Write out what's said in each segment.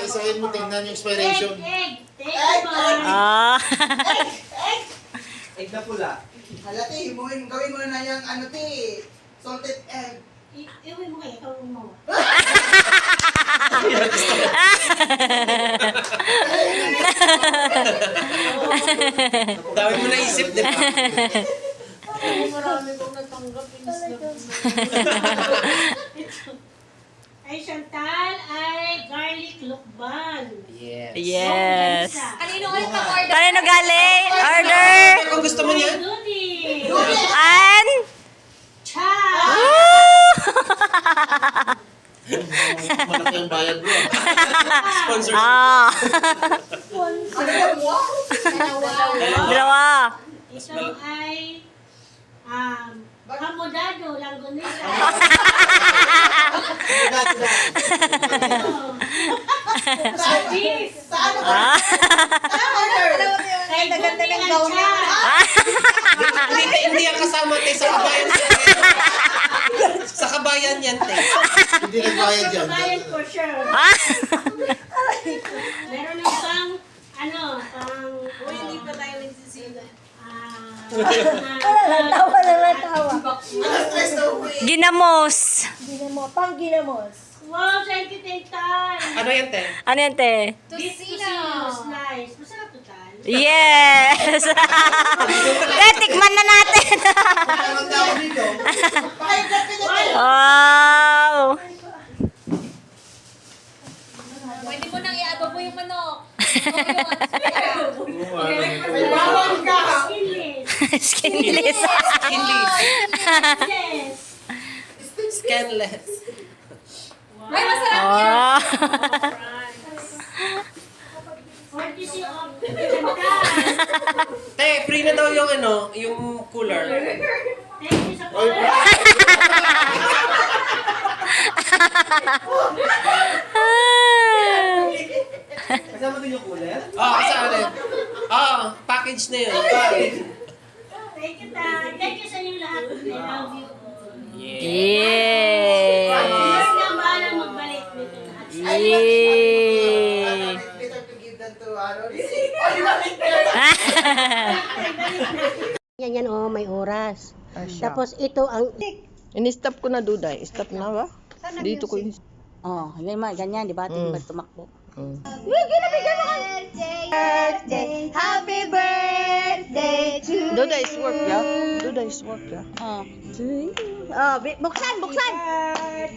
Isahin mo, tingnan yung expiration. Egg. Egg na pula. Hala, te, gawin mo na yung ano, te, salted egg. Iwi mo kayo, ikaw mo. Dami mo naisip, di ba? Marami kong natanggap. Ay, Chantal, ay garlic lukban. Yes. Yes. Kanino ulit ang order? Kanino galing? Order! Kung gusto mo niyan? Duty. And? Cha. Malaki ang bayad mo. Sponsor. Ah. Ano yan mo? Dalawa. Ito ay hamodado, langgonisa. Cheese. Saan ba? Kay ganda ng gown niya. Hindi yan kasama, te, sa kabayan. Sa kabayan yan, te. Hindi nagbayad yan. Bayad for sure. Meron ng pang, pang... Uy, hindi pa tayo nagsisila. Tawa na tawa. Stress na uwi. Ginamos. Pang ginamos. Wow, thank you, Tay. Ano yan, te? Ano yan, te? Tocino. Nice. Masarap to, Tay. Yes! Eh, tikman na natin. Ang tawag dito. Pakailan ka niya, te. Wow! Pwede mo nang i-adobo yung manok. Bawal ka. Skinless. Skinless. Skinless. Yes. Scanless. Ay, masarap yan. Oh. Courtesy of Chantal. Te, free na daw yung yung cooler. Thank you sa cooler. Kasama din yung cooler? Oo, kasama din. Package na yun. Thank you, Tay. Thank you sa inyo lahat. I love you. Yes! Yes na balang magbalik nito lahat. Yay! Better to give than to ano. Yan may oras. Tapos ito ang... Ini-stop ko na, Duday. Stop na ba? Dito ko in- Oh, ganyan, di ba? Tingnan tumakbo. Birthday, happy birthday to you. Duday is work, ya? Duday is work, ya? Oh, buksan!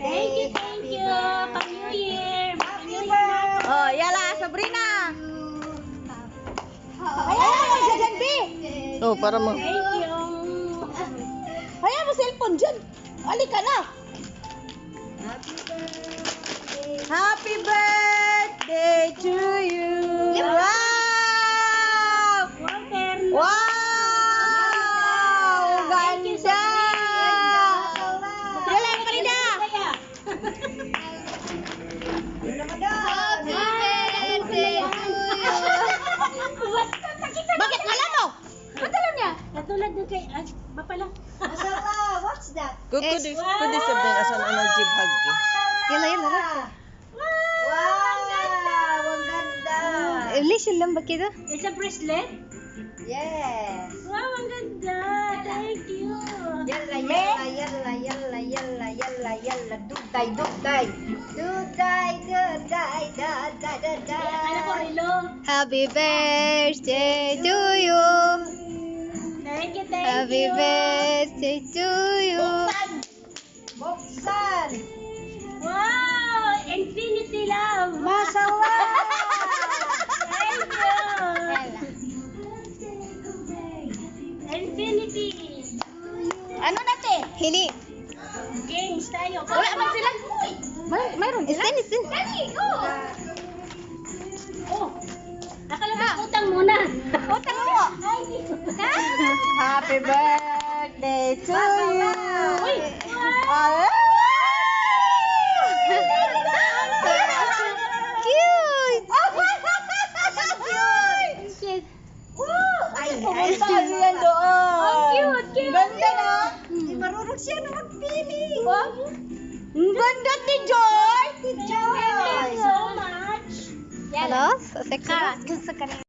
Thank you, thank you. Pang New Year. Pang New Year na. Oh, yala, Sabrina! Ayan, sa dyan, B! Oh, para mo. Thank you. Ayan mo, cellphone dyan! Halika na! Happy birthday to you! Wow! Walter. Wow! Ganda! Wala ka kanina! Happy birthday to you. Bakit alam mo? Ba't alam niya? Katulad ng kay... ba pala? What's that? Could this sabihin asan ano jib hug ko? Yan. Wow, ang ganda. Listen lang ba kita? It's a bracelet? Yes. Wow, ang ganda. Thank you. Yalla, yalla, yalla, yalla, yalla, yalla, yalla. Dugday, dugday. Dugday, dugday, da, da, da, da. Ano ko, Rilo? Happy birthday to you! Thank you, thank Happy you. birthday to you! Buksan. Wow! Infinity love. Masawa! Thank you. Infinity. Ano natin? Hili. Games tayo. Wala man sila. Mayroon sila. Isin. Oh. Nakalabas utang muna. Utang mo. Happy birthday to you. Uy. Ah! Cute. Cute. Pumunta kasi yan doon. Ang cute. Ganda na. Marunong siya na magpili. Ang ganda ni Joy. Joy. So much. Sa sexy house. Gusto ka rin.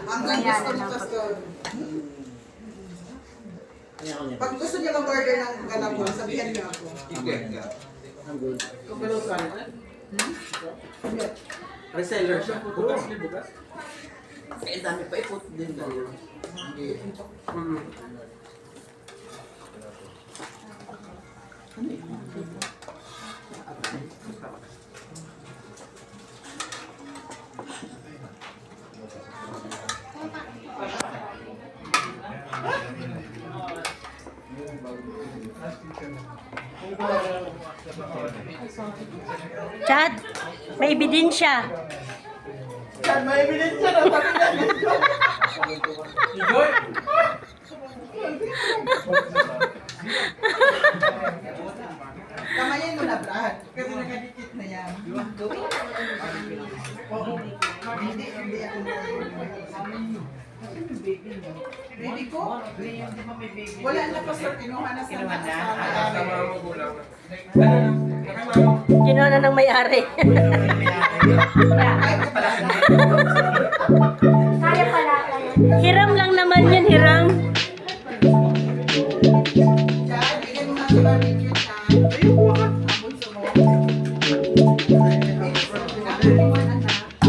Hanggang gusto ni Pastor. Pag gusto niya mag-order ng galapon, sabihan niyo ako. Reseller siya. Bukas. Eh, dami pa ipot din tayo. Chad, may ebidensya. Kamayin mo na, Brad. Kasi nakadikit na yan. Hindi ako baby ko? Wala na pa, sir. Kinuha na sa Kinuha na ng may-ari. Kaya pala kaya. Hiram lang naman yan, hiram. Chad, bigyan mo nga sa barbecue, Chad.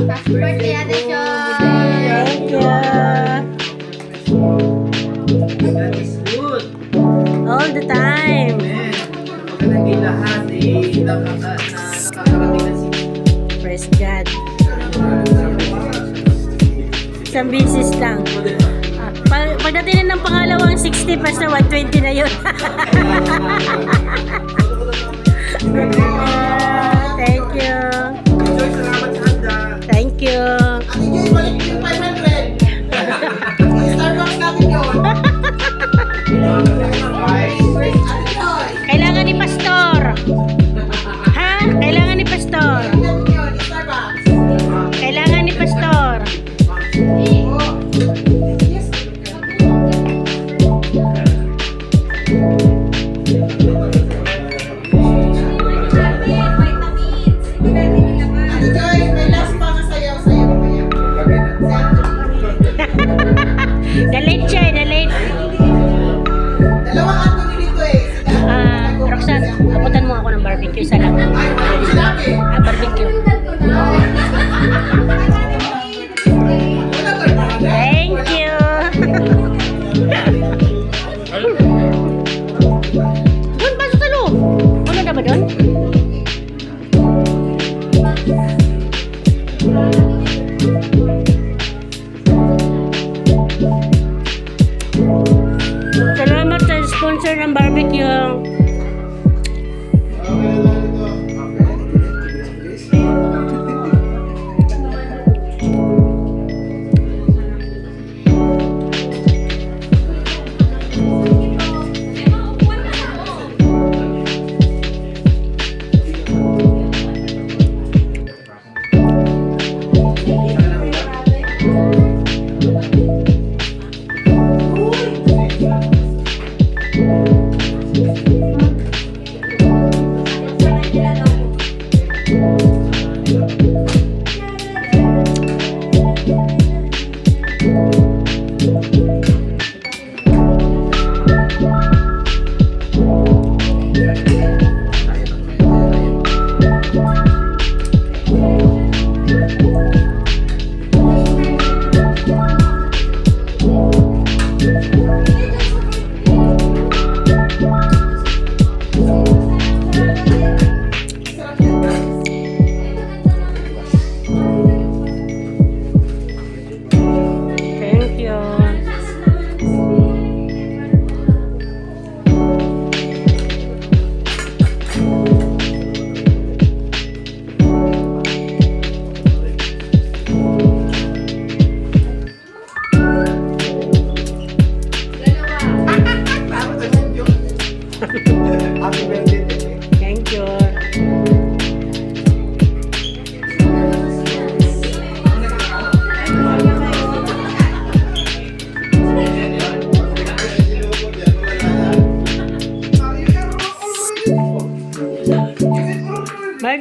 Happy birthday, Ate Joy. Thank you. That is good. All the time. Magandang lahat nakakarating na si Praise God. Isang bisis lang. Pagdating na ng pangalawang 60, basta 120 na yun. Thank you. Joy, salamat sa handa. Thank you. Ate Joy, balik yung 500. Starbucks natin yun. Ate Joy. Kailangan ni Pastor. Ha? Kailangan ni Pastor. Natin yun, Starbucks. Kailangan ni Pastor. Yes. Ate Joy, may last pa na sayaw-sayaw mamaya. Dalate siya, dalate. Dalawang Anthony dito eh. Sila. Roxanne, abutan mo ako ng barbecue sa lang. Ay, sinabi. Barbecue. Wala ko rin mga Thank you. Doon, pasok sa loob. Ano na ba doon? Salamat sa sponsor ng barbecue. Thank you.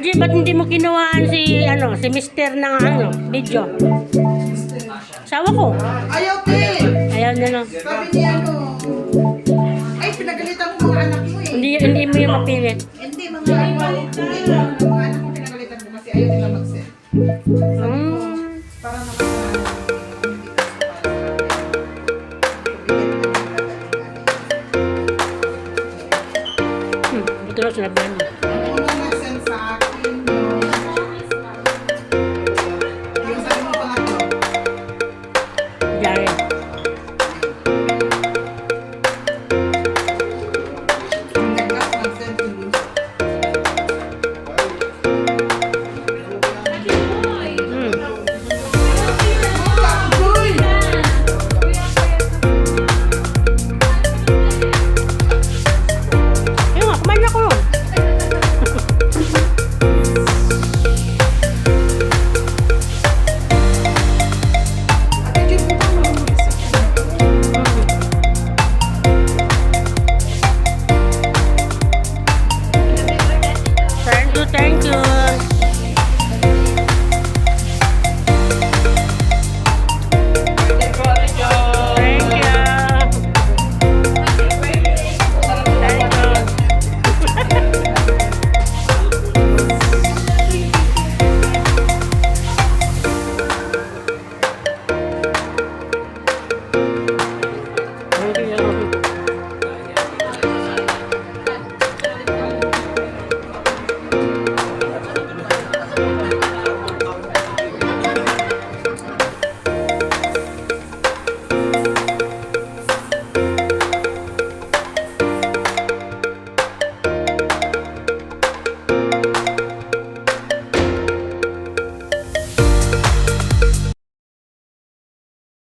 Archie, ba't hindi mo kinuhaan si, si mister ng, video? Sawa ko. Ayaw, te! Ayaw na lang. Sabi niya, ay, pinagalitan mo mga anak mo eh. Hindi mo yung mapilit. Hindi, mga anak mo pinagalitan mo kasi ayaw nila mag-send. Para naman Ito na sinabi